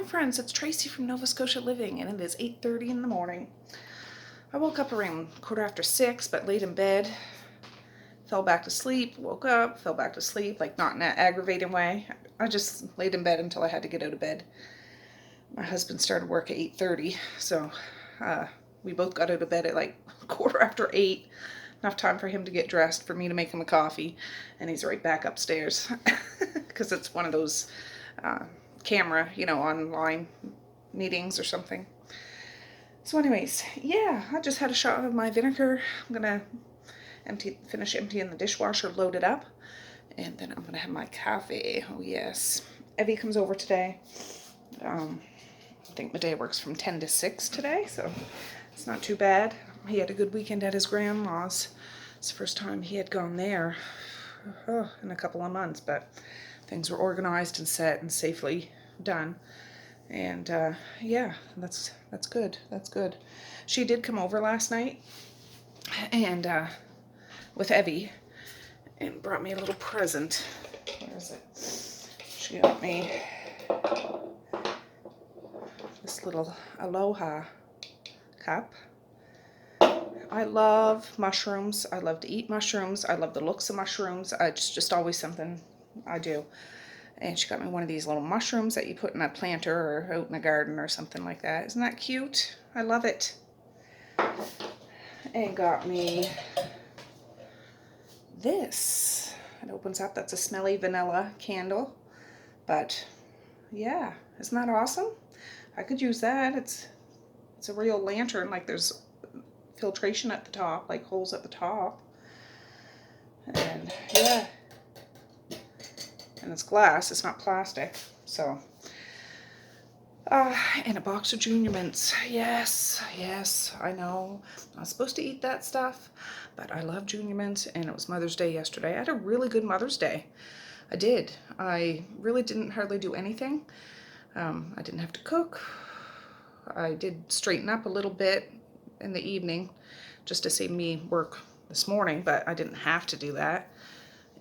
friends, it's Tracey from Nova Scotia Living, and it is 8:30 in the morning. I woke up around 6:15, but laid in bed, fell back to sleep, woke up, fell back to sleep, like not in an aggravating way. I just laid in bed until I had to get out of bed. My husband started work at 8:30, so we both got out of bed at like 8:15. Enough time for him to get dressed, for me to make him a coffee, and he's right back upstairs because it's one of those camera, online meetings or something. So anyways, yeah, I just had a shot of my vinegar. I'm gonna finish emptying the dishwasher, load it up, and then I'm gonna have my coffee. Oh yes. Evie comes over today. I think my day works from 10 to 6 today, so it's not too bad. He had a good weekend at his grandma's. It's the first time he had gone there in a couple of months, but things were organized and set and safely done. And yeah, that's good. That's good. She did come over last night and with Evie and brought me a little present. Where is it? She got me this little aloha cup. I love mushrooms. I love to eat mushrooms. I love the looks of mushrooms. It's just always something I do. And she got me one of these little mushrooms that you put in a planter or out in a garden or something like that. Isn't that cute? I love it. And got me this. It opens up. That's a smelly vanilla candle. But yeah, isn't that awesome? I could use that. It's a real lantern. Like there's filtration at the top, like holes at the top. And yeah. And it's glass, it's not plastic. So and a box of Junior Mints. Yes, I know. I'm not supposed to eat that stuff, but I love Junior Mints, and it was Mother's Day yesterday. I had a really good Mother's Day. I did. I really didn't hardly do anything. I didn't have to cook. I did straighten up a little bit in the evening just to save me work this morning, but I didn't have to do that.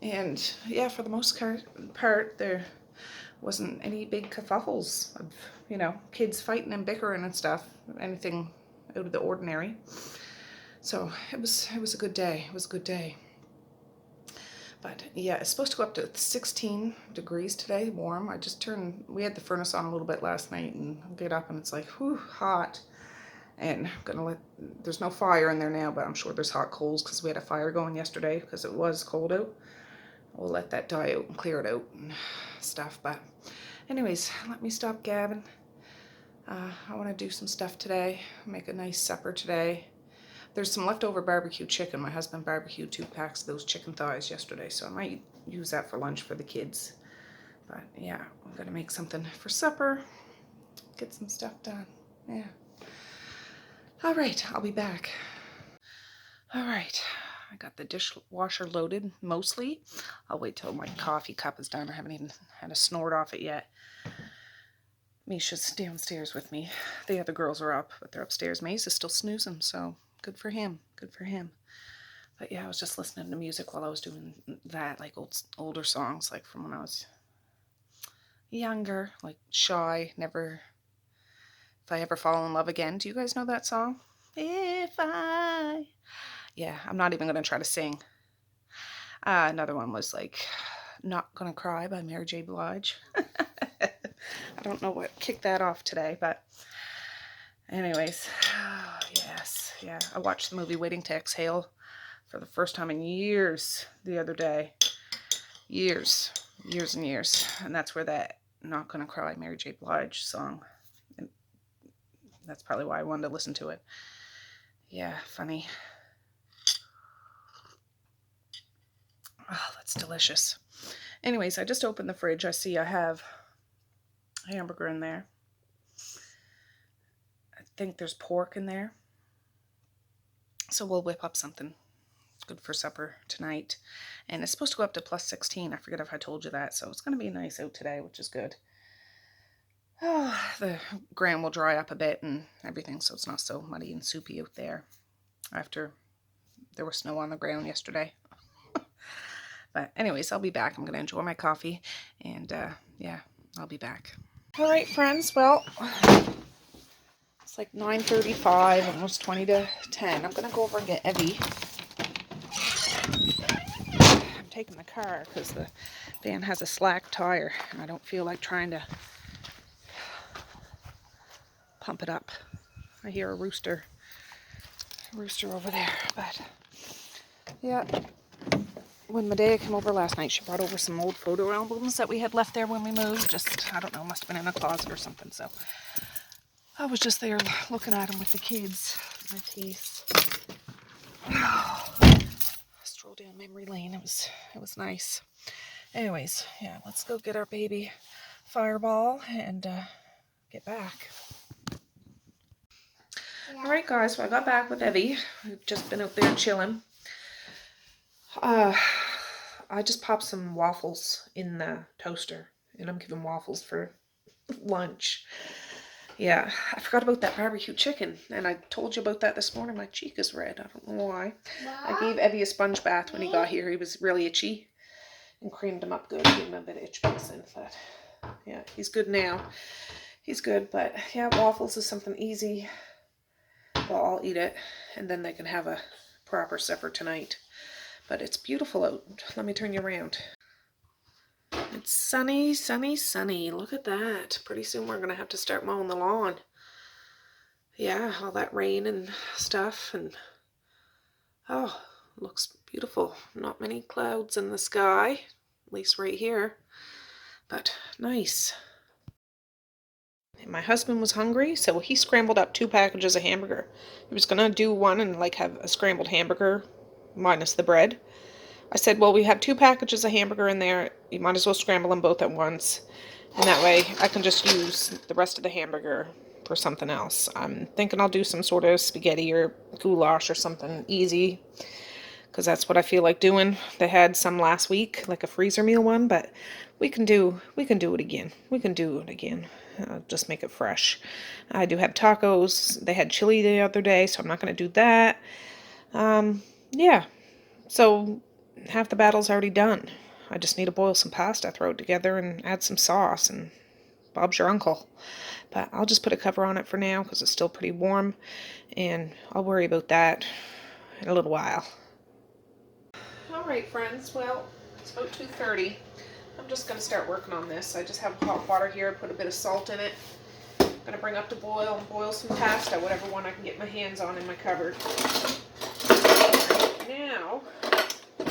And yeah, for the most part, there wasn't any big kerfuffles of, kids fighting and bickering and stuff, anything out of the ordinary. So it was a good day. It was a good day. But yeah, it's supposed to go up to 16 degrees today, warm. We had the furnace on a little bit last night, and I get up and it's like, whew, hot. And there's no fire in there now, but I'm sure there's hot coals because we had a fire going yesterday because it was cold out. We'll let that die out and clear it out and stuff. But anyways, let me stop gabbing. I want to do some stuff today. Make a nice supper today. There's some leftover barbecue chicken. My husband barbecued 2 packs of those chicken thighs yesterday, so I might use that for lunch for the kids. But yeah, I'm gonna make something for supper. Get some stuff done. Yeah. All right, I'll be back. All right. I got the dishwasher loaded, mostly. I'll wait till my coffee cup is done. I haven't even had a snort off it yet. Misha's downstairs with me. The other girls are up, but they're upstairs. Maze is still snoozing, so good for him. Good for him. But yeah, I was just listening to music while I was doing that, like older songs, like from when I was younger, like Shy, Never, If I Ever Fall in Love Again. Do you guys know that song? Yeah, I'm not even going to try to sing. Another one was like Not Gonna Cry by Mary J. Blige. I don't know what kicked that off today, but anyways, yes, yeah. I watched the movie Waiting to Exhale for the first time in years the other day. Years and years. And that's where that Not Gonna Cry Mary J. Blige song, and that's probably why I wanted to listen to it. Yeah, funny. Oh, that's delicious. Anyways, I just opened the fridge. I see I have a hamburger in there. I think there's pork in there. So we'll whip up something good for supper tonight. And it's supposed to go up to plus 16. I forget if I told you that. So it's going to be nice out today, which is good. Oh, the ground will dry up a bit and everything, so it's not so muddy and soupy out there after there was snow on the ground yesterday. But anyways, I'll be back. I'm going to enjoy my coffee, and yeah, I'll be back. All right, friends. Well, it's like 9:35, almost 20 to 10. I'm going to go over and get Evie. I'm taking the car because the van has a slack tire, and I don't feel like trying to pump it up. I hear a rooster over there, but yeah. When Medea came over last night, she brought over some old photo albums that we had left there when we moved. Just, I don't know, must have been in a closet or something. So I was just there looking at them with the kids. My teeth. Stroll down memory lane. It was nice. Anyways, yeah, let's go get our baby Fireball and get back. Yeah. All right, guys. So I got back with Evie. We've just been out there chilling. I just popped some waffles in the toaster, and I'm giving waffles for lunch. Yeah, I forgot about that barbecue chicken, and I told you about that this morning. My cheek is red. I don't know why. I gave Evie a sponge bath when he got here. He was really itchy, and creamed him up good. Gave him a bit of itch medicine, but yeah, he's good now. He's good, but yeah, waffles is something easy. Well, I'll eat it, and then they can have a proper supper tonight. But it's beautiful out. Let me turn you around. It's sunny, sunny, sunny. Look at that. Pretty soon we're going to have to start mowing the lawn. Yeah, all that rain and stuff. And oh, looks beautiful. Not many clouds in the sky, at least right here. But nice. My husband was hungry, so he scrambled up 2 packages of hamburger. He was going to do one and like have a scrambled hamburger minus the bread. I said, well, we have 2 packages of hamburger in there. You might as well scramble them both at once. And that way I can just use the rest of the hamburger for something else. I'm thinking I'll do some sort of spaghetti or goulash or something easy, because that's what I feel like doing. They had some last week, like a freezer meal one, but we can do it again. We can do it again. Just make it fresh. I do have tacos. They had chili the other day, so I'm not going to do that. Yeah. So half the battle's already done. I just need to boil some pasta, throw it together, and add some sauce, and Bob's your uncle. But I'll just put a cover on it for now because it's still pretty warm, and I'll worry about that in a little while. Alright, friends, well, it's about 2:30. I'm just going to start working on this. I just have hot water here, put a bit of salt in it. I'm going to bring up to boil and boil some pasta, whatever one I can get my hands on in my cupboard. Now, I'm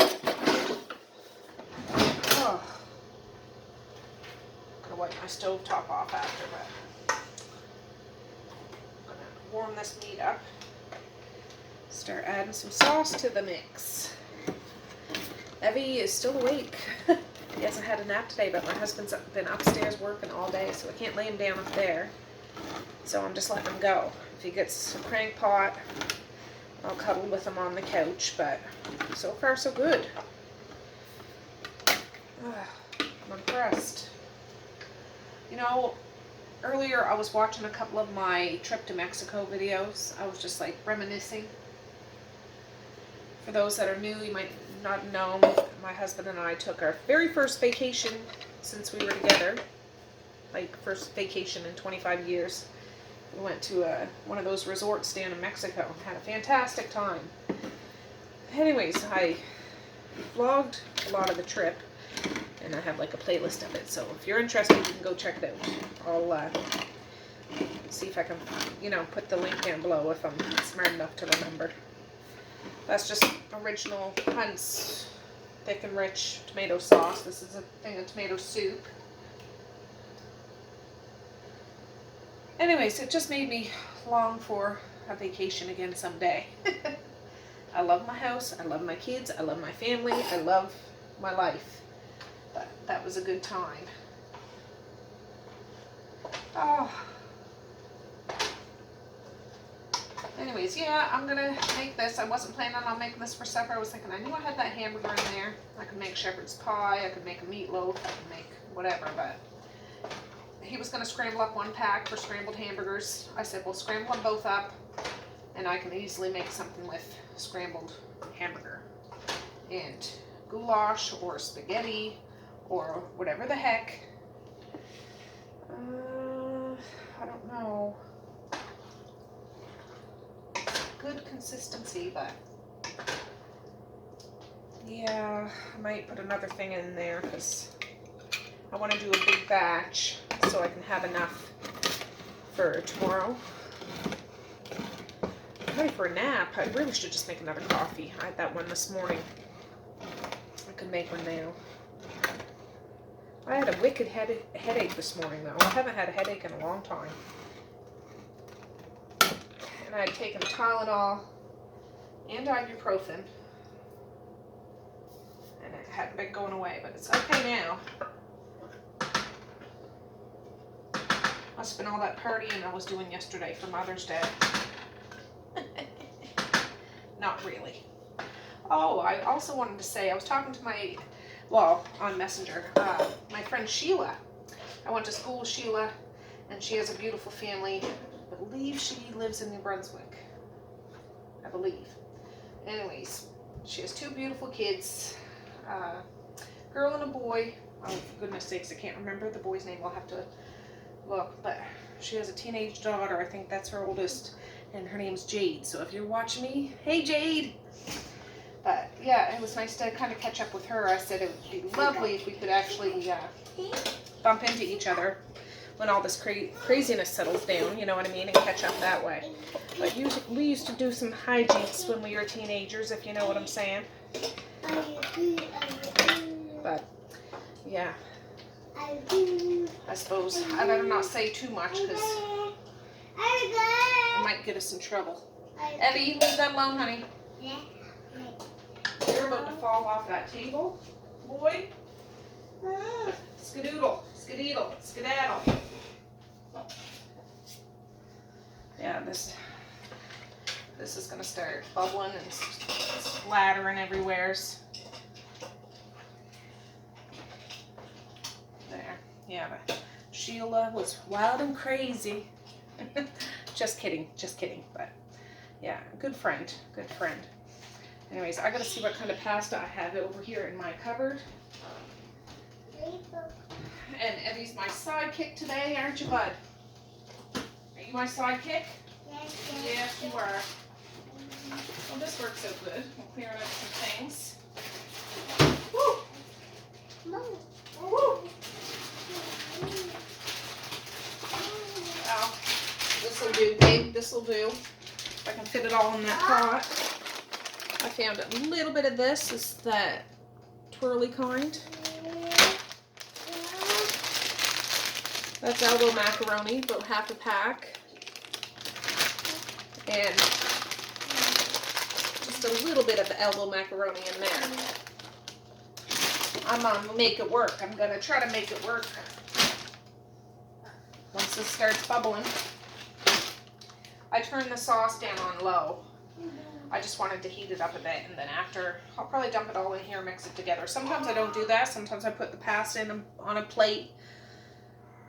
going to wipe my stove top off after, but I'm going to warm this meat up. Start adding some sauce to the mix. Evie is still awake. He hasn't had a nap today, but my husband's been upstairs working all day, so I can't lay him down up there. So I'm just letting him go. If he gets a crank pot, I'll cuddle with him on the couch, but so far so good. I'm impressed. You know, earlier I was watching a couple of my trip to Mexico videos. I was just like reminiscing. For those that are new, you might not know, my husband and I took our very first vacation since we were together. Like, first vacation in 25 years. We went to one of those resorts down in Mexico and had a fantastic time. Anyways, I vlogged a lot of the trip, and I have like a playlist of it. So if you're interested, you can go check it out. I'll see if I can, put the link down below if I'm smart enough to remember. That's just original Hunt's thick and rich tomato sauce. This is a thing of tomato soup. Anyways, it just made me long for a vacation again someday. I love my house, I love my kids, I love my family, I love my life. But that was a good time. Oh. Anyways, yeah, I'm gonna make this. I wasn't planning on making this for supper. I was thinking, I knew I had that hamburger in there. I could make shepherd's pie, I could make a meatloaf, I could make whatever, but he was gonna scramble up 1 pack for scrambled hamburgers. I said, well, scramble them both up, and I can easily make something with scrambled hamburger. And goulash or spaghetti or whatever the heck. know. Good consistency, but yeah, I might put another thing in there because I want to do a big batch so I can have enough for tomorrow. I'm ready for a nap. I really should just make another coffee. I had that one this morning. I could make one now. I had a wicked headache this morning though. I haven't had a headache in a long time. And I had taken Tylenol and ibuprofen. And it hadn't been going away, but it's okay now. Must have been all that partying I was doing yesterday for Mother's Day. Not really. Oh, I also wanted to say, I was talking to my, on Messenger, my friend Sheila. I went to school with Sheila, and she has a beautiful family. I believe she lives in New Brunswick. I believe. Anyways, she has 2 beautiful kids, girl and a boy. Oh, for goodness sakes, I can't remember the boy's name. I'll have to look, but she has a teenage daughter. I think that's her oldest, and her name's Jade. So if you're watching me, hey Jade. But yeah, it was nice to kind of catch up with her. I said it would be lovely if we could actually bump into each other when all this craziness settles down, you know what I mean, and catch up that way. But we used to do some hijinks when we were teenagers, if you know what I'm saying. But yeah, I suppose I better not say too much because it might get us in trouble. Evie, leave that alone, honey. You're about to fall off that table, boy. Skadoodle, skadeedle, skedaddle. Yeah, this is gonna start bubbling and splattering everywheres. There, yeah, but Sheila was wild and crazy. Just kidding, but yeah, good friend. Anyways, I gotta see what kind of pasta I have over here in my cupboard. And Evie's my sidekick today, aren't you, bud? Are you my sidekick? Yes, you are. Well, this works so good. We'll clear up some things. Woo! Woo! Well, this'll do, babe. This'll do. If I can fit it all in that pot. I found a little bit of this. Is that twirly kind. That's elbow macaroni, about half a pack. And just a little bit of elbow macaroni in there. I'm gonna make it work. I'm gonna try to make it work. Once this starts bubbling, I turn the sauce down on low. I just wanted to heat it up a bit, and then after, I'll probably dump it all in here, mix it together. Sometimes I don't do that. Sometimes I put the pasta in on a plate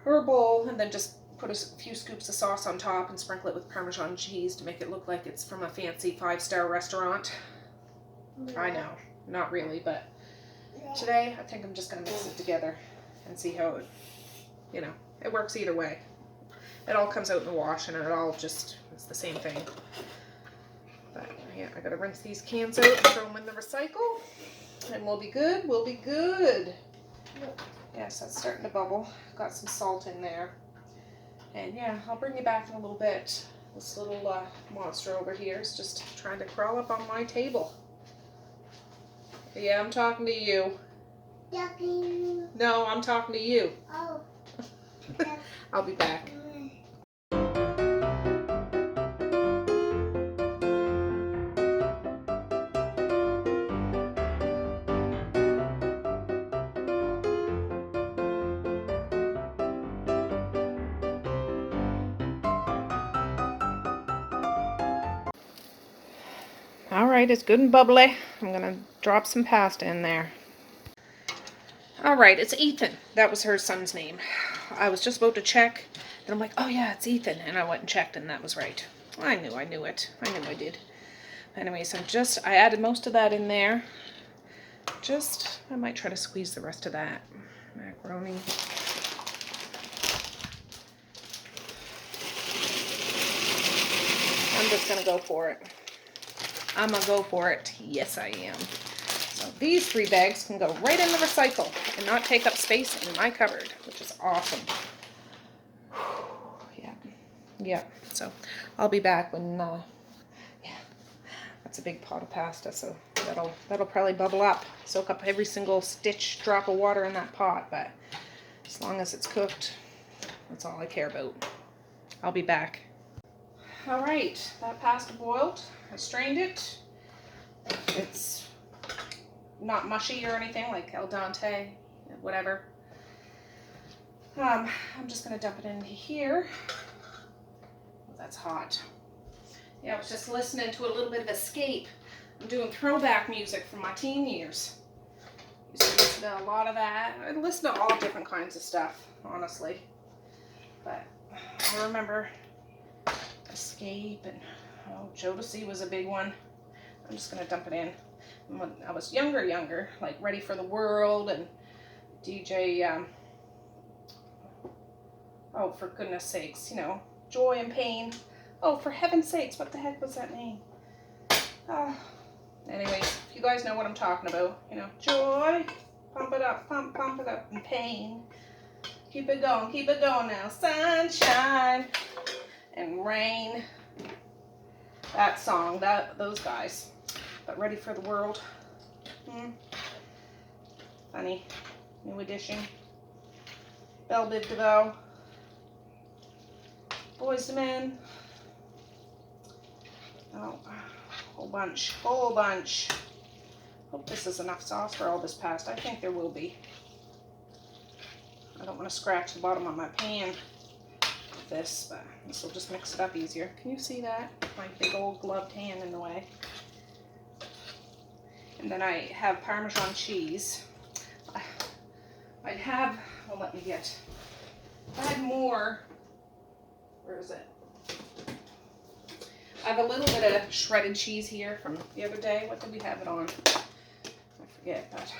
or a bowl, and then just put a few scoops of sauce on top and sprinkle it with Parmesan cheese to make it look like it's from a fancy 5-star restaurant. I know, not really, but today I think I'm just going to mix it together and see how it, it works either way. It all comes out in the wash, and it all just, it's the same thing. But yeah, I gotta rinse these cans out and throw them in the recycle, and we'll be good. Yes, that's starting to bubble. Got some salt in there. And yeah, I'll bring you back in a little bit. This little monster over here is just trying to crawl up on my table. Yeah, I'm talking to you. No, I'm talking to you. Oh. I'll be back. Alright, it's good and bubbly. I'm going to drop some pasta in there. Alright, it's Ethan. That was her son's name. I was just about to check, and I'm like, oh yeah, it's Ethan. And I went and checked, and that was right. I knew it. I knew I did. Anyways, I added most of that in there. I might try to squeeze the rest of that macaroni. I'm just gonna go for it. I'm gonna go for it. Yes, I am. So these 3 bags can go right in the recycle and not take up space in my cupboard, which is awesome. Yeah. So I'll be back when, yeah, that's a big pot of pasta, so that'll probably bubble up, soak up every single stitch drop of water in that pot, but as long as it's cooked, that's all I care about. I'll be back. All right, that pasta boiled. I strained it. It's not mushy or anything like al dente, whatever. I'm just gonna dump it into here. Oh, that's hot. Yeah, I was just listening to a little bit of Escape. I'm doing throwback music from my teen years. Used to listen to a lot of that. I listen to all different kinds of stuff, honestly. But I remember Escape and Jodeci was a big one. I'm just gonna dump it in. And when I was younger, like Ready for the World and DJ, oh, for goodness sakes, you know, Joy and Pain. Oh, for heaven's sakes, what the heck was that name? Anyways, if you guys know what I'm talking about, you know, Joy, pump it up, pump it up, and Pain. Keep it going now. Sunshine and Rain. That song, those guys. But Ready for the World. Funny. New Edition. Belle Biv DeVoe. Boys to Men. Oh, whole bunch. Hope this is enough sauce for all this pasta. I think there will be. I don't want to scratch the bottom of my pan with this, but this will just mix it up easier. Can you see that? My big old gloved hand in the way. And then I have Parmesan cheese. I'd have, well, let me get, I had more, where is it? I have a little bit of shredded cheese here from the other day. What did we have it on? I forget, but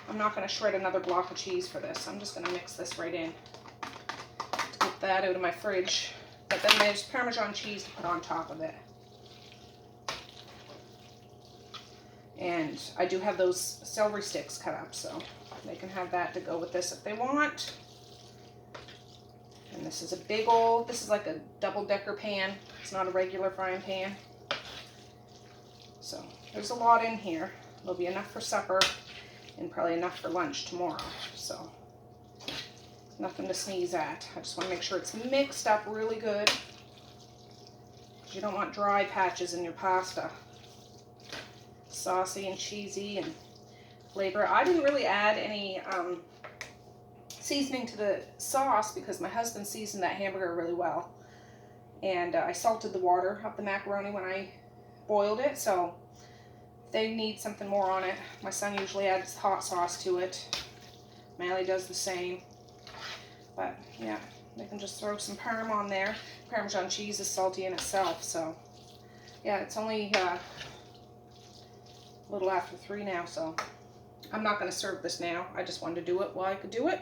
I'm not going to shred another block of cheese for this. I'm just going to mix this right in to get that out of my fridge. But then there's Parmesan cheese to put on top of it. And I do have those celery sticks cut up, so they can have that to go with this if they want. And this is a big old, this is like a double-decker pan. It's not a regular frying pan. So there's a lot in here. There'll be enough for supper and probably enough for lunch tomorrow. So nothing to sneeze at. I just want to make sure it's mixed up really good. You don't want dry patches in your pasta. Saucy and cheesy and flavor. I didn't really add any seasoning to the sauce because my husband seasoned that hamburger really well. And I salted the water of the macaroni when I boiled it, so if they need something more on it, my son usually adds hot sauce to it. Mally does the same. But yeah, they can just throw some parm on there. Parmesan cheese is salty in itself, so yeah, it's only a little after 3 now, so I'm not going to serve this now. I just wanted to do it while I could do it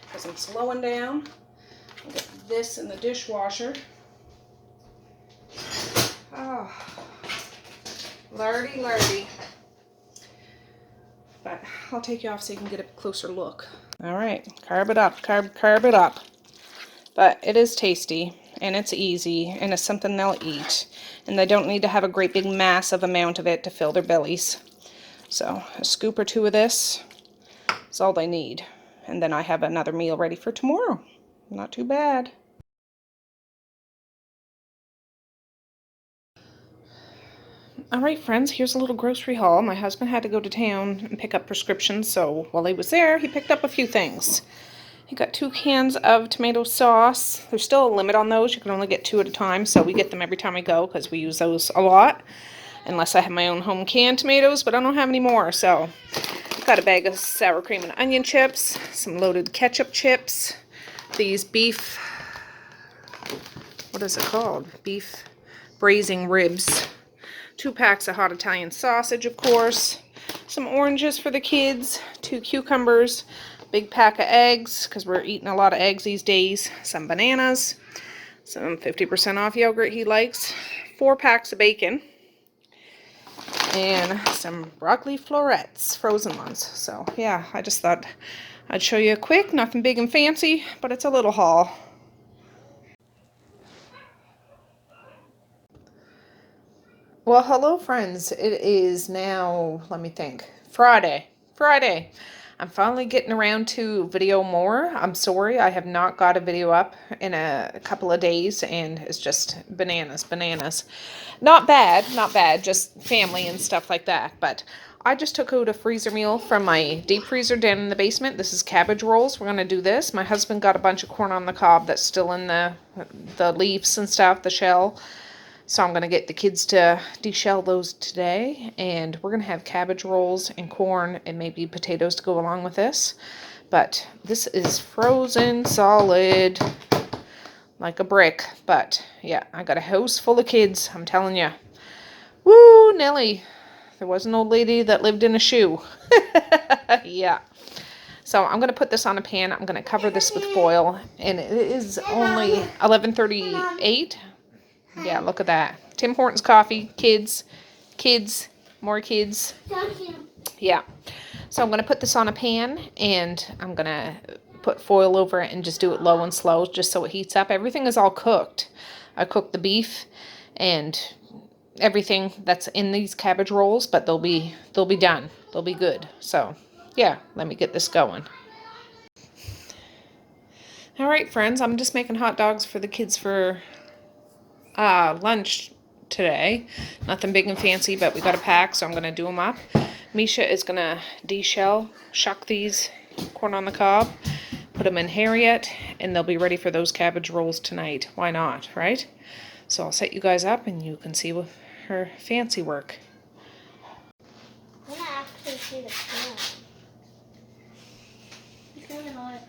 because I'm slowing down. I'll get this in the dishwasher. Oh, lardy. But I'll take you off so you can get a closer look. All right, carb it up, carb it up. But it is tasty, and it's easy, and it's something they'll eat. And they don't need to have a great big massive amount of it to fill their bellies. So a scoop or 2 of this is all they need. And then I have another meal ready for tomorrow. Not too bad. Alright friends, here's a little grocery haul. My husband had to go to town and pick up prescriptions, so while he was there, he picked up a few things. He got 2 cans of tomato sauce. There's still a limit on those. You can only get 2 at a time, so we get them every time we go because we use those a lot. Unless I have my own home canned tomatoes, but I don't have any more, so got a bag of sour cream and onion chips, some loaded ketchup chips, these beef, what is it called? Beef braising ribs, 2 packs of hot Italian sausage, of course, some oranges for the kids, 2 cucumbers, big pack of eggs, because we're eating a lot of eggs these days, some bananas, some 50% off yogurt he likes, 4 packs of bacon and some broccoli florets, frozen ones. So yeah, I just thought I'd show you a quick, nothing big and fancy, but it's a little haul. Well, hello friends. It is now, let me think, Friday. I'm finally getting around to video more. I'm sorry, I have not got a video up in a couple of days, and it's just bananas. Not bad, just family and stuff like that. But I just took out a freezer meal from my deep freezer down in the basement. This is cabbage rolls. We're going to do this. My husband got a bunch of corn on the cob that's still in the leaves and stuff, the shell. So I'm going to get the kids to deshell those today, and we're going to have cabbage rolls and corn and maybe potatoes to go along with this. But this is frozen solid like a brick. But yeah, I got a house full of kids, I'm telling you. Woo, Nelly. There was an old lady that lived in a shoe. Yeah. So I'm going to put this on a pan. I'm going to cover this with foil, and it is only 11:38. Yeah, look at that. Tim Hortons coffee, kids, more kids. Yeah. So I'm going to put this on a pan, and I'm going to put foil over it and just do it low and slow just so it heats up. Everything is all cooked. I cooked the beef and everything that's in these cabbage rolls, but they'll be done. They'll be good. So, yeah, let me get this going. All right, friends, I'm just making hot dogs for the kids for lunch today. Nothing big and fancy, but we got a pack, so I'm going to do them up. Misha is going to deshell, shuck these corn on the cob, put them in Harriet, and they'll be ready for those cabbage rolls tonight. Why not, right? So I'll set you guys up, and you can see her fancy work. I'm going to actually see the pan. It's going to be hot.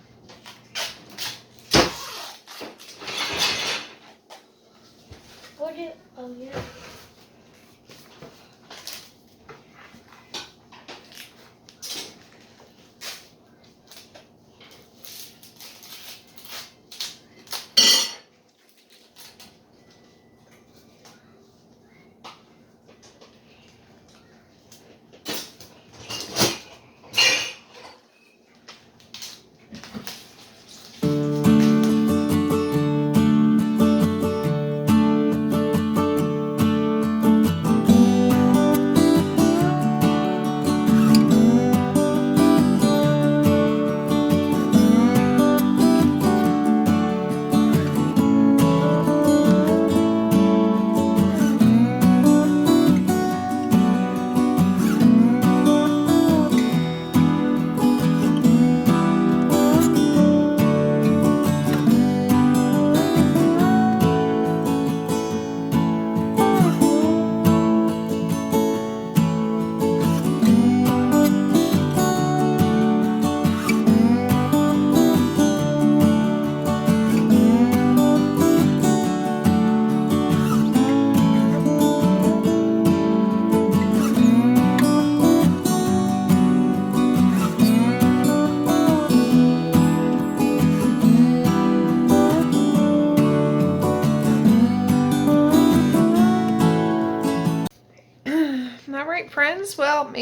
Oh, yeah. Alright friends, well,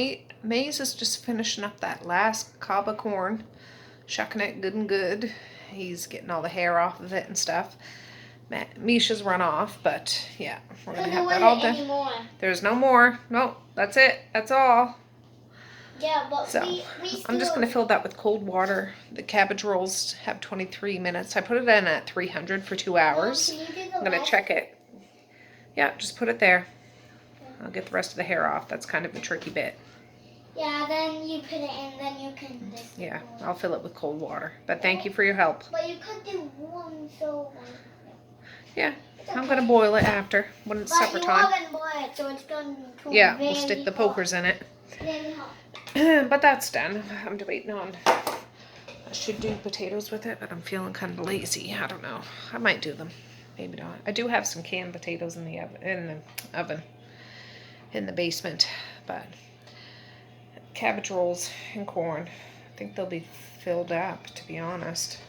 Maze is just finishing up that last cob of corn, shucking it good and good. He's getting all the hair off of it and stuff. Misha's run off, but yeah, we're going to have that all done. There's no more. No, that's it. That's all. Yeah, but so I'm just going to fill that with cold water. The cabbage rolls have 23 minutes. I put it in at 300 for 2 hours. I'm going to check it. Yeah, just put it there. I'll get the rest of the hair off. That's kind of the tricky bit. Yeah, then you put it in, then you can just... Yeah, I'll fill it with cold water. But thank you for your help. But you could do warm, so... Yeah, I'm going to boil it after, when it's supper time. But you are going to boil it, so it's going to be yeah, we'll stick the pokers in it. Very hot. But that's done. I'm debating on... I should do potatoes with it, but I'm feeling kind of lazy. I don't know. I might do them. Maybe not. I do have some canned potatoes in the oven. In the basement, but cabbage rolls and corn, I think they'll be filled up, to be honest.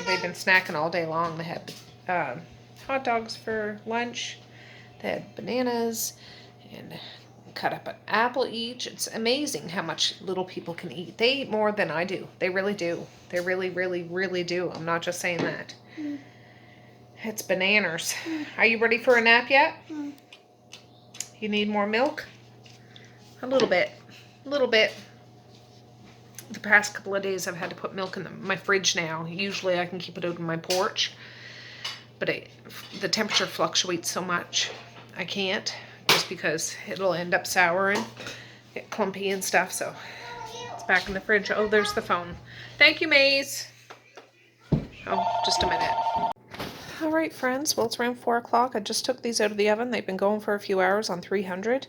They've been snacking all day long. They had hot dogs for lunch. They had bananas and cut up an apple each. It's amazing how much little people can eat. They eat more than I do. They really do. They really, really, really do. I'm not just saying that. It's bananas. Are you ready for a nap yet? You need more milk? A little bit. A little bit. The past couple of days I've had to put milk in my fridge now. Usually I can keep it out on my porch. But the temperature fluctuates so much. I can't. Just because it'll end up souring. Get clumpy and stuff. So it's back in the fridge. Oh, there's the phone. Thank you, Maze. Oh, just a minute. All right, friends. Well, it's around 4 o'clock. I just took these out of the oven. They've been going for a few hours on 300.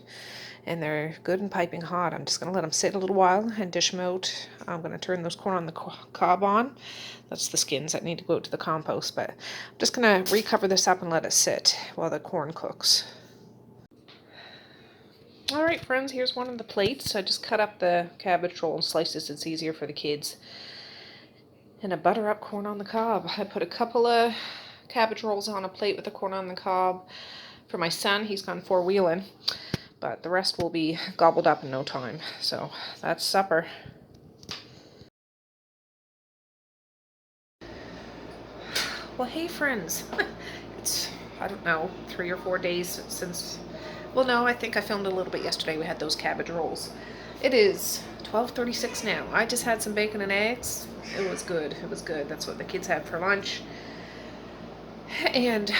And they're good and piping hot. I'm just going to let them sit a little while and dish them out. I'm going to turn those corn on the cob on. That's the skins that need to go out to the compost. But I'm just going to recover this up and let it sit while the corn cooks. All right, friends, here's one of the plates. I just cut up the cabbage roll in slices. It's easier for the kids. And a butter up corn on the cob. I put a couple of cabbage rolls on a plate with the corn on the cob. For my son, he's gone four-wheeling. But the rest will be gobbled up in no time. So that's supper. Well, hey friends. It's, I don't know, 3 or 4 days since, well no, I think I filmed a little bit yesterday. We had those cabbage rolls. It is 12:36 now. I just had some bacon and eggs. It was good. It was good. That's what the kids had for lunch. And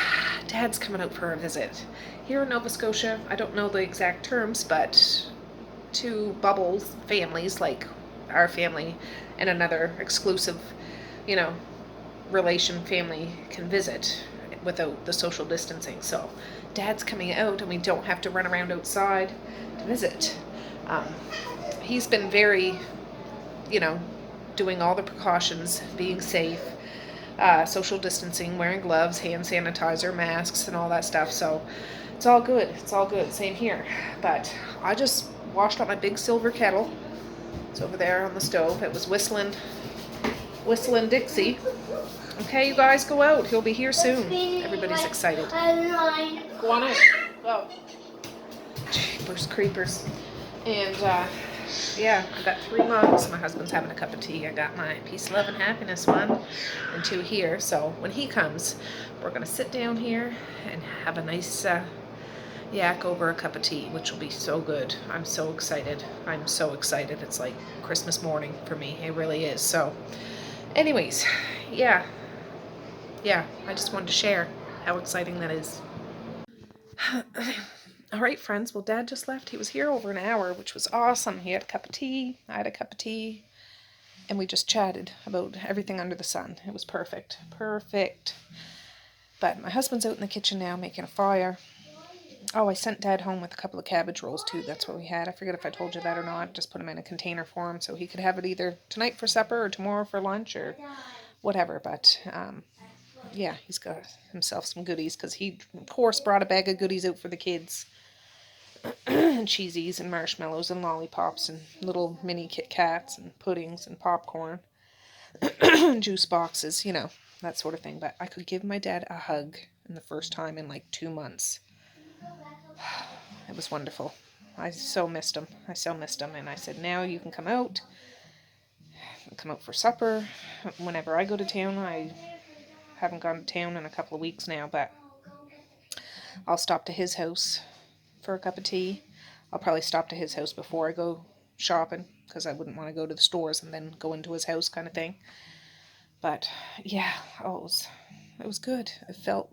Dad's coming out for a visit. Here in Nova Scotia, I don't know the exact terms, but two bubbles families, like our family and another exclusive, relation family can visit without the social distancing. So Dad's coming out and we don't have to run around outside to visit. He's been very, doing all the precautions, being safe. Social distancing, wearing gloves, hand sanitizer, masks, and all that stuff. So it's all good. It's all good. Same here. But I just washed up my big silver kettle. It's over there on the stove. It was whistling Dixie. Okay, you guys go out. He'll be here soon. Everybody's excited. Go on out. Go. Jeepers creepers. And yeah, I got 3 mugs. My husband's having a cup of tea. I got my peace, love, and happiness one and 2 here. So when he comes, we're going to sit down here and have a nice yak over a cup of tea, which will be so good. I'm so excited. I'm so excited. It's like Christmas morning for me. It really is. So anyways, yeah, I just wanted to share how exciting that is. All right, friends. Well, Dad just left. He was here over an hour, which was awesome. He had a cup of tea. I had a cup of tea. And we just chatted about everything under the sun. It was perfect. Perfect. But my husband's out in the kitchen now making a fire. Oh, I sent Dad home with a couple of cabbage rolls, too. That's what we had. I forget if I told you that or not. Just put them in a container for him so he could have it either tonight for supper or tomorrow for lunch or whatever. But, yeah, he's got himself some goodies because he, of course, brought a bag of goodies out for the kids. And cheesies and marshmallows and lollipops and little mini Kit Kats and puddings and popcorn. Juice boxes, that sort of thing. But I could give my dad a hug in the first time in like 2 months. It was wonderful. I so missed him. And I said, now you can come out for supper. Whenever I go to town, I haven't gone to town in a couple of weeks now, but I'll stop to his house for a cup of tea. I'll probably stop to his house before I go shopping because I wouldn't want to go to the stores and then go into his house kind of thing. But yeah, it was good. It felt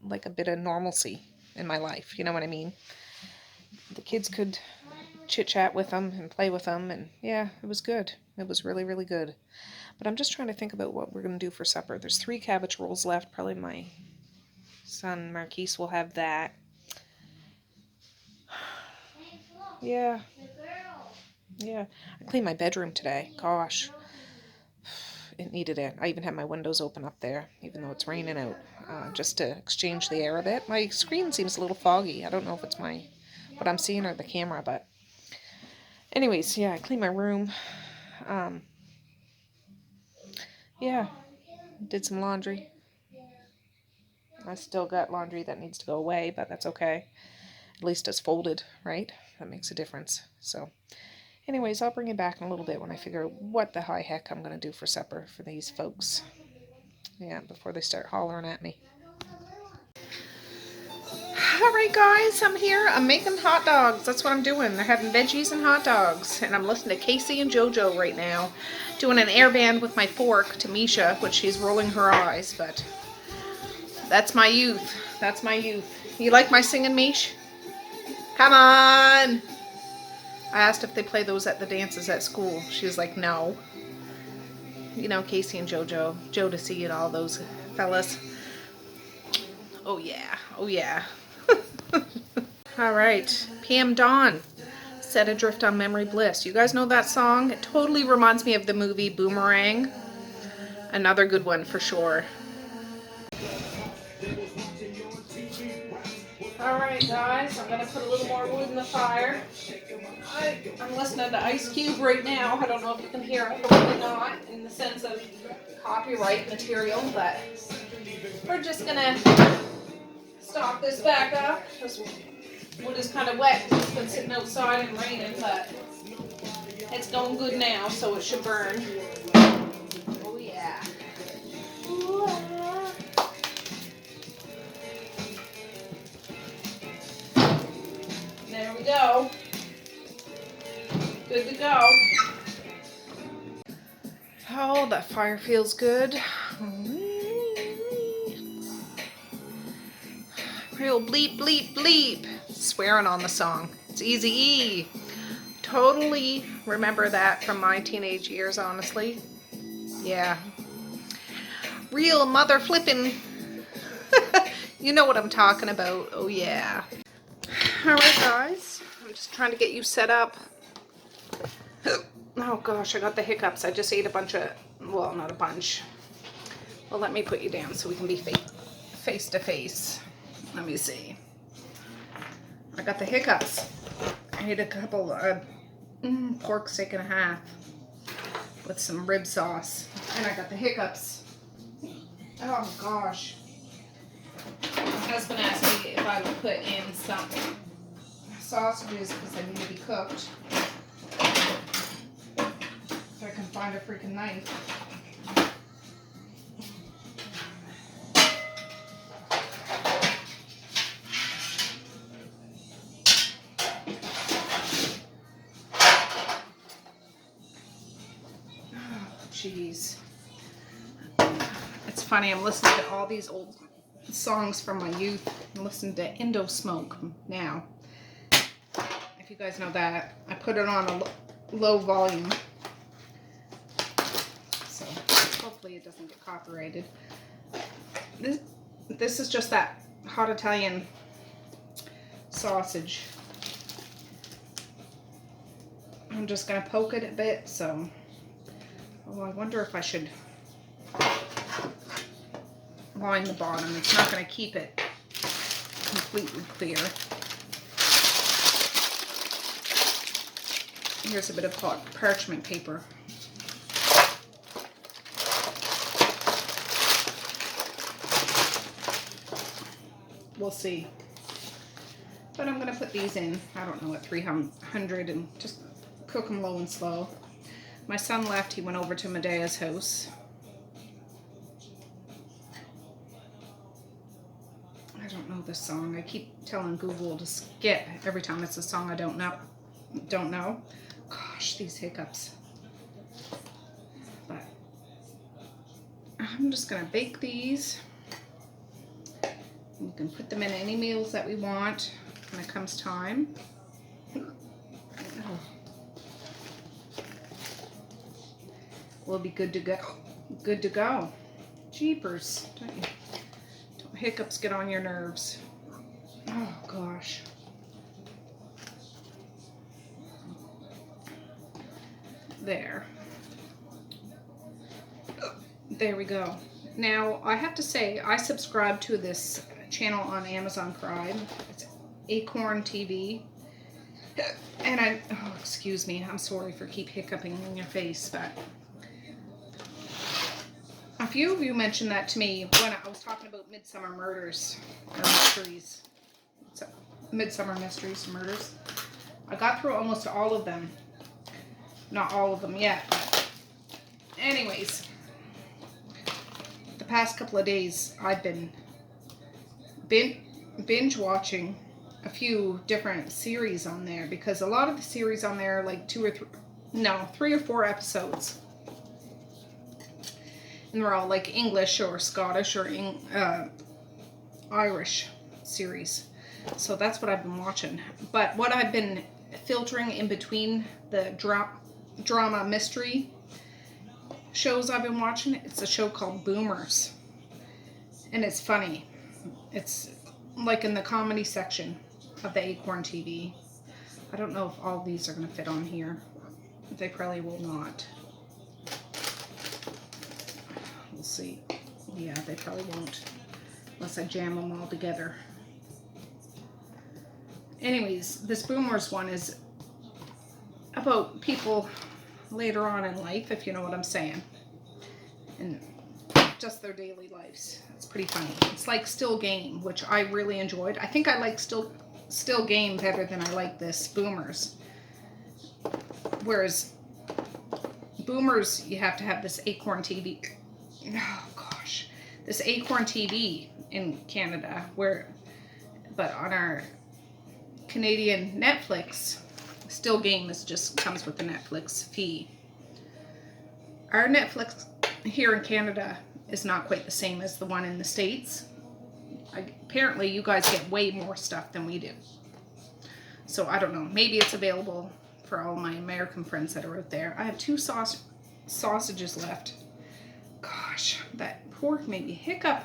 like a bit of normalcy in my life. You know what I mean? The kids could chit-chat with them and play with them, and yeah, it was good. It was really, really good. But I'm just trying to think about what we're going to do for supper. There's 3 cabbage rolls left. Probably my son Marquise will have that. Yeah. I cleaned my bedroom today. Gosh. It needed it. I even had my windows open up there, even though it's raining out, just to exchange the air a bit. My screen seems a little foggy. I don't know if it's what I'm seeing or the camera, but anyways, yeah, I cleaned my room. Yeah, did some laundry. I still got laundry that needs to go away, but that's okay. At least it's folded, right? That makes a difference. So anyways, I'll bring you back in a little bit when I figure out what the high heck I'm going to do for supper for these folks. Yeah, before they start hollering at me. Alright guys, I'm here. I'm making hot dogs. That's what I'm doing. They're having veggies and hot dogs. And I'm listening to Casey and JoJo right now. Doing an air band with my fork to Misha, which she's rolling her eyes, but that's my youth. That's my youth. You like my singing, Mish? Come on! I asked if they play those at the dances at school. She was like, no. You know, Casey and JoJo. Jodeci and all those fellas. Oh yeah. Oh yeah. Alright. PM Dawn. Set Adrift on Memory Bliss. You guys know that song? It totally reminds me of the movie Boomerang. Another good one for sure. Alright guys, I'm going to put a little more wood in the fire. I'm listening to Ice Cube right now. I don't know if you can hear him, probably not in the sense of copyright material, but we're just going to stock this back up. This wood is kind of wet because it's been sitting outside and raining, but it's going good now, so it should burn. Oh yeah. Ooh, ah. There we go. Good to go. Oh, that fire feels good. Real bleep, bleep, bleep. Swearing on the song. It's Easy-E. Totally remember that from my teenage years, honestly. Yeah. Real mother flippin'. You know what I'm talking about. Oh, yeah. Alright, guys. I'm just trying to get you set up. Oh, gosh, I got the hiccups. I just ate a bunch of, well, not a bunch. Well, let me put you down so we can be face to face. Let me see. I got the hiccups. I ate a couple pork steak and a half with some rib sauce. And I got the hiccups. Oh, gosh. My husband asked me if I would put in some sausages because they need to be cooked. If I can find a freaking knife. Jeez. It's funny, I'm listening to all these old songs from my youth. I'm listening to Indo Smoke now. If you guys know that, I put it on a low volume. So hopefully it doesn't get copyrighted. This is just that hot Italian sausage. I'm just going to poke it a bit, so... Oh, I wonder if I should line the bottom. It's not going to keep it completely clear. Here's a bit of hot parchment paper. We'll see. But I'm going to put these in, I don't know, at 300 and just cook them low and slow. My son left, he went over to Medea's house. I don't know this song. I keep telling Google to skip every time it's a song I don't know. Gosh, these hiccups. But I'm just gonna bake these. We can put them in any meals that we want when it comes time. Oh. We'll be good to go. Good to go. Jeepers. Don't hiccups get on your nerves. Oh gosh. There. There we go. Now, I have to say, I subscribe to this channel on Amazon Prime. It's Acorn TV. And oh, excuse me, I'm sorry for keep hiccuping in your face, but I few of you mentioned that to me when I was talking about Midsummer Murders or Mysteries. So, Midsummer Mysteries and Murders. I got through almost all of them. Not all of them yet, but anyways, the past couple of days I've been binge watching a few different series on there, because a lot of the series on there are like 3 or 4 episodes. And they're all like English or Scottish or Irish series. So that's what I've been watching. But what I've been filtering in between the drama mystery shows I've been watching, it's a show called Boomers. And it's funny. It's like in the comedy section of the Acorn TV. I don't know if all these are going to fit on here. They probably will not. We'll see. Yeah, they probably won't. Unless I jam them all together. Anyways, this Boomers one is about people later on in life, if you know what I'm saying. And just their daily lives. It's pretty funny. It's like Still Game, which I really enjoyed. I think I like Still Game better than I like this Boomers. Whereas Boomers, you have to have this Acorn TV. Oh gosh, this Acorn TV in Canada, but on our Canadian Netflix, Still Game just comes with the Netflix fee. Our Netflix here in Canada is not quite the same as the one in the States. Apparently you guys get way more stuff than we do. So I don't know, maybe it's available for all my American friends that are out there. I have 2 sausages left. Gosh, that pork made me hiccup.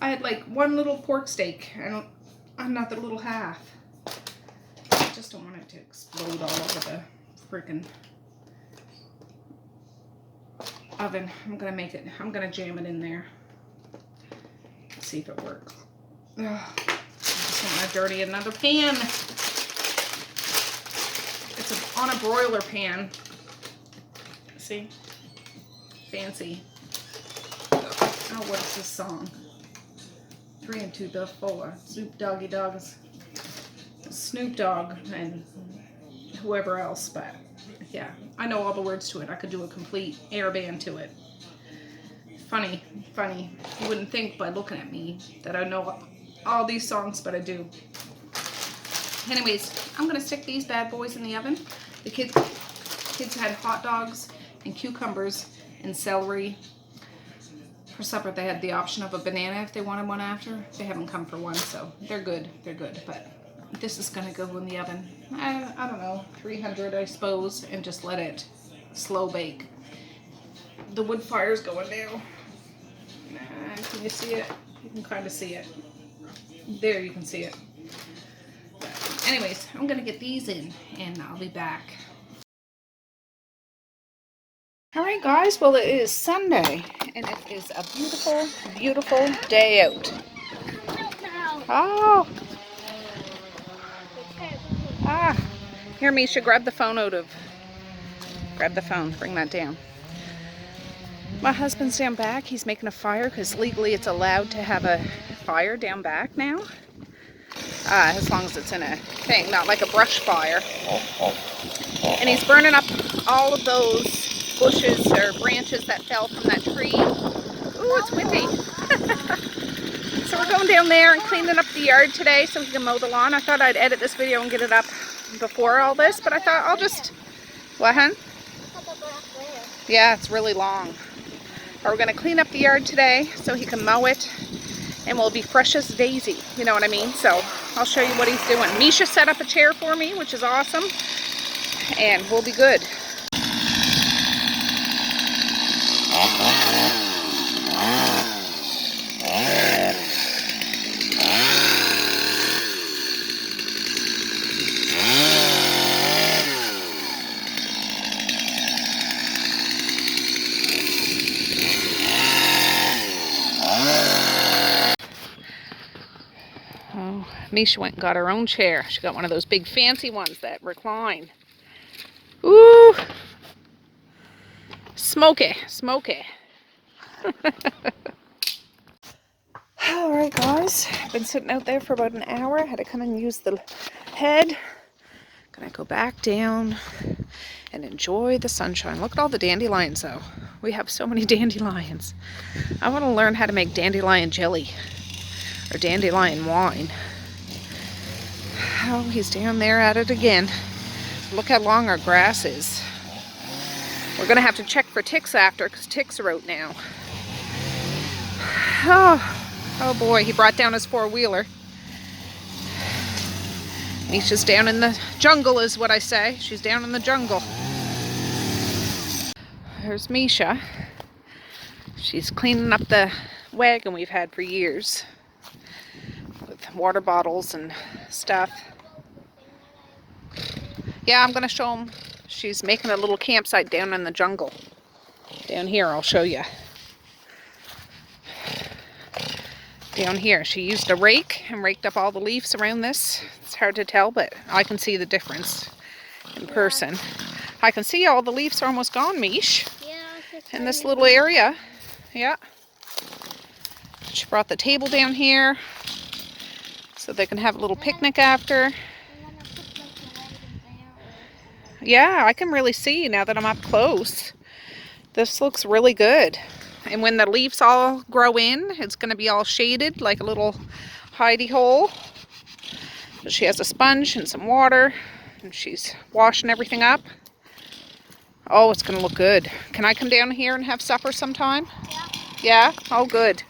I had like 1 little pork steak and another little half. I just don't want it to explode all over the freaking oven. I'm gonna jam it in there. Let's see if it works. Ugh, I just don't want to dirty another pan. It's on a broiler pan. See? Fancy. Oh, what is this song? 3 and 2 the 4. Snoop Dogg and whoever else, but yeah, I know all the words to it. I could do a complete air band to it. Funny. You wouldn't think by looking at me that I know all these songs, but I do. Anyways, I'm gonna stick these bad boys in the oven. The kids had hot dogs and cucumbers and celery. For supper, they had the option of a banana if they wanted one after. They haven't come for one, so they're good. But this is gonna go in the oven. I don't know, 300, I suppose, and just let it slow bake. The wood fire's going now. Can you see it? You can kind of see it. There, you can see it. But anyways, I'm gonna get these in, and I'll be back. Alright guys, well it is Sunday, and it is a beautiful, beautiful day out. Oh! Here Misha, grab the phone, bring that down. My husband's down back, he's making a fire, because legally it's allowed to have a fire down back now. As long as it's in a thing, not like a brush fire. And he's burning up all of those bushes or branches that fell from that tree. Ooh, it's windy. So we're going down there and cleaning up the yard today so he can mow the lawn. I thought I'd edit this video and get it up before all this, but I thought I'll just... What, hun? Yeah, it's really long. But we're going to clean up the yard today so he can mow it, and we'll be fresh as daisy, you know what I mean? So I'll show you what he's doing. Misha set up a chair for me, which is awesome, and we'll be good. Misha went and got her own chair. She got one of those big fancy ones that recline. Ooh! Smoky. Alright guys, I've been sitting out there for about an hour. I had to come and use the head. Gonna go back down and enjoy the sunshine. Look at all the dandelions though. We have so many dandelions. I want to learn how to make dandelion jelly or dandelion wine. Oh, he's down there at it again. Look how long our grass is. We're gonna have to check for ticks after, because ticks are out now. Oh boy, he brought down his four-wheeler. Misha's down in the jungle is what I say. She's down in the jungle. There's Misha. She's cleaning up the wagon we've had for years with water bottles and stuff. Yeah, I'm gonna show them. She's making a little campsite down in the jungle. Down here, I'll show you. Down here, she used a rake and raked up all the leaves around this. It's hard to tell, but I can see the difference in person. I can see all the leaves are almost gone, Mish. Yeah, In this little area. Yeah. She brought the table down here so they can have a little picnic after. Yeah, I can really see now that I'm up close. This looks really good. And when the leaves all grow in, it's going to be all shaded like a little hidey hole. But she has a sponge and some water, and she's washing everything up. Oh, it's going to look good. Can I come down here and have supper sometime? Yeah. Yeah? Oh, good.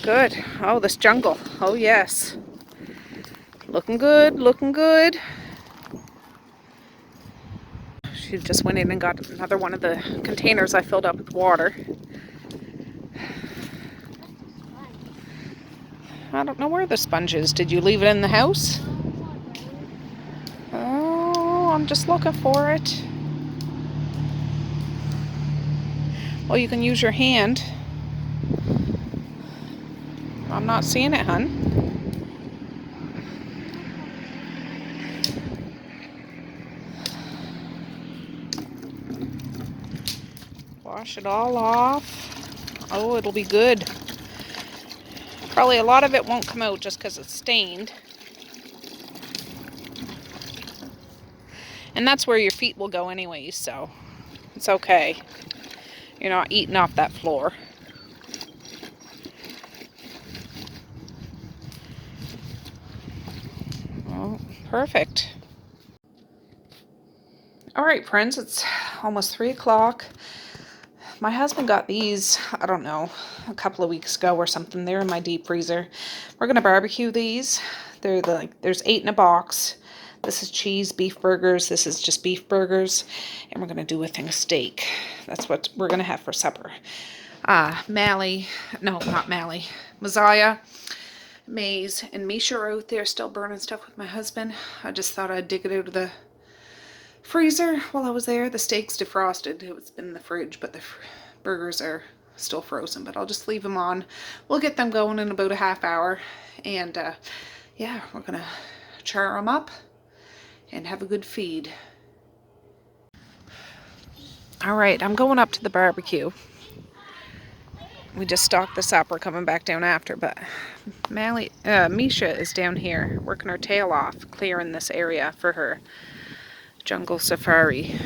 Good. Oh, this jungle. Oh, yes. Looking good, looking good. She just went in and got another one of the containers I filled up with water. I don't know where the sponge is. Did you leave it in the house? Oh, I'm just looking for it. Well, you can use your hand. I'm not seeing it, hun. Wash it all off. Oh, it'll be good. Probably a lot of it won't come out just because it's stained. And that's where your feet will go anyways, so it's okay. You're not eating off that floor. Oh, perfect. All right, friends, it's almost 3 o'clock. My husband got these, I don't know, a couple of weeks ago or something. They're in my deep freezer. We're gonna barbecue these. They're there's 8 in a box. This is cheese beef burgers. This is just beef burgers. And we're gonna do a thing of steak. That's what we're gonna have for supper. Messiah, Maze, and Misha are out there still burning stuff with my husband. I just thought I'd dig it out of the freezer while I was there. The steak's defrosted. It's been in the fridge, but the burgers are still frozen, but I'll just leave them on. We'll get them going in about a half hour, and yeah, we're gonna char them up and have a good feed. All right, I'm going up to the barbecue. We just stocked the supper, coming back down after, but Misha is down here working her tail off, clearing this area for her jungle safari,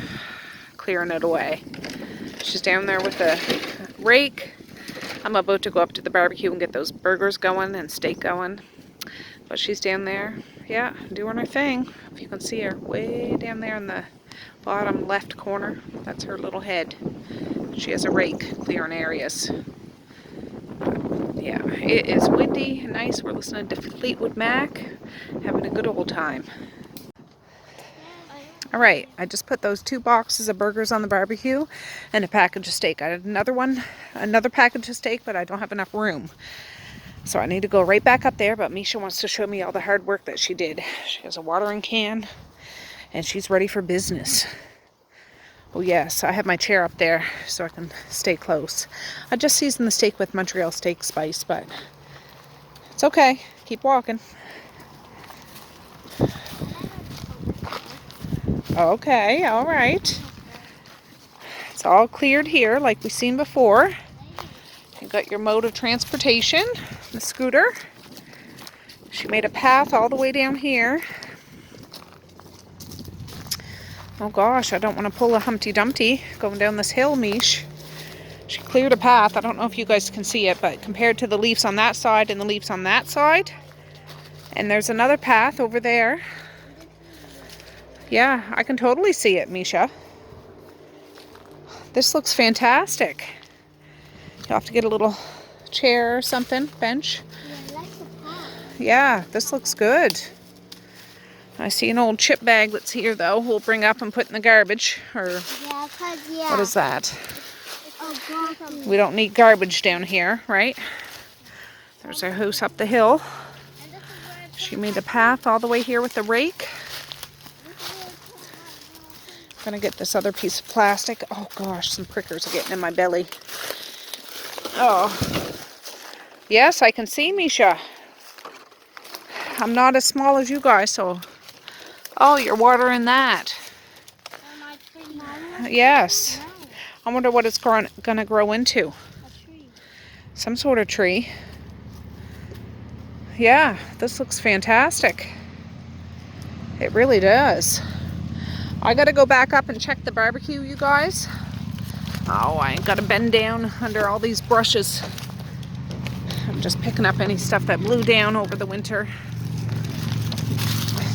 clearing it away. She's down there with a rake. I'm about to go up to the barbecue and get those burgers going and steak going, but she's down there, yeah, doing her thing. If you can see her way down there in the bottom left corner, that's her little head. She has a rake clearing areas. Yeah, it is windy and nice. We're listening to Fleetwood Mac, having a good old time. All right, I just put those 2 boxes of burgers on the barbecue and a package of steak. I had another package of steak, but I don't have enough room. So I need to go right back up there, but Misha wants to show me all the hard work that she did. She has a watering can, and she's ready for business. Oh yes, I have my chair up there so I can stay close. I just seasoned the steak with Montreal steak spice, but it's okay. Keep walking. Okay, all right. It's all cleared here like we've seen before. You got your mode of transportation, the scooter. She made a path all the way down here. Oh gosh, I don't want to pull a Humpty Dumpty going down this hill, Mish. She cleared a path. I don't know if you guys can see it, but compared to the leaves on that side and the leaves on that side, and there's another path over there. Yeah, I can totally see it, Misha. This looks fantastic. You'll have to get a little chair or something, bench. Yeah, I like the pot. Yeah, this looks good. I see an old chip bag that's here, though. We'll bring up and put in the garbage. Or Yeah, cause what is that? Oh, God. We don't need garbage down here, right? There's our house up the hill. She made a path all the way here with the rake. I'm gonna get this other piece of plastic. Oh gosh, some prickers are getting in my belly. Oh. Yes, I can see, Misha. I'm not as small as you guys, so... Oh, you're watering that. Yes. I wonder what it's gonna grow into. A tree. Some sort of tree. Yeah, this looks fantastic. It really does. I gotta go back up and check the barbecue, you guys. Oh, I ain't gotta bend down under all these brushes. I'm just picking up any stuff that blew down over the winter.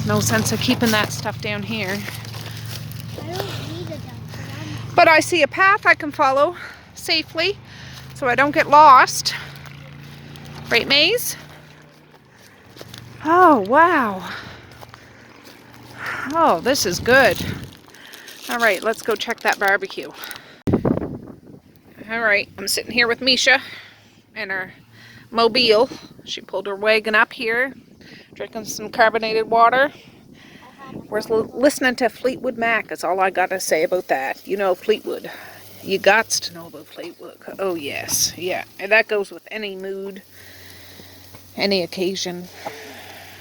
No sense of keeping that stuff down here. I don't need a dumpster. But I see a path I can follow safely so I don't get lost. Right, Maze? Oh, wow. Oh, this is good. All right, let's go check that barbecue. All right, I'm sitting here with Misha in her mobile. She pulled her wagon up here, drinking some carbonated water. We're listening to Fleetwood Mac. That's all I got to say about that. You know Fleetwood. You gots to know about Fleetwood. Oh, yes. Yeah, and that goes with any mood, any occasion,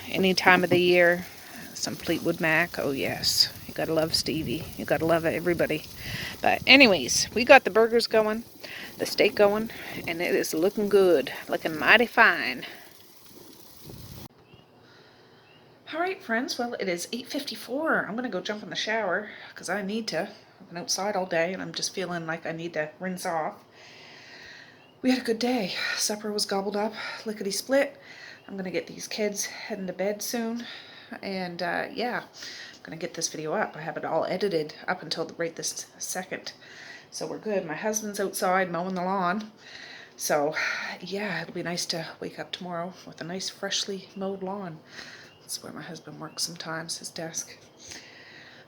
any time of the year. Some Fleetwood Mac. Oh, yes. You gotta love Stevie. You gotta love everybody. But anyways, we got the burgers going, the steak going, and it is looking good. Looking mighty fine. Alright friends, well it is 8:54. I'm gonna go jump in the shower because I need to. I've been outside all day and I'm just feeling like I need to rinse off. We had a good day. Supper was gobbled up, lickety split. I'm gonna get these kids heading to bed soon. And yeah, I'm gonna get this video up. I have it all edited up until right this second. So we're good. My husband's outside mowing the lawn. So yeah, it'll be nice to wake up tomorrow with a nice freshly mowed lawn. That's where my husband works sometimes, his desk.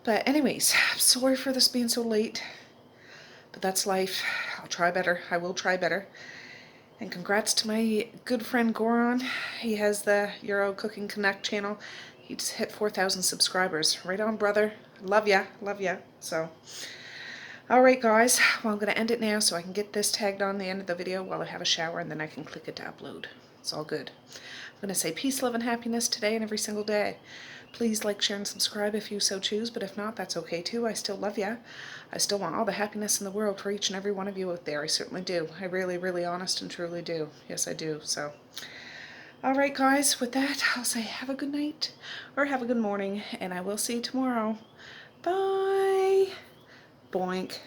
But anyways, I'm sorry for this being so late. But that's life. I'll try better. I will try better. And congrats to my good friend Goran. He has the Euro Cooking Connect channel. He just hit 4,000 subscribers. Right on, brother. Love ya. Love ya. So, alright guys. Well, I'm going to end it now so I can get this tagged on the end of the video while I have a shower, and then I can click it to upload. It's all good. I'm going to say peace, love, and happiness today and every single day. Please like, share, and subscribe if you so choose, but if not, that's okay too. I still love ya. I still want all the happiness in the world for each and every one of you out there. I certainly do. I really, really honest and truly do. Yes, I do. So, alright guys, with that, I'll say have a good night or have a good morning, and I will see you tomorrow. Bye! Boink.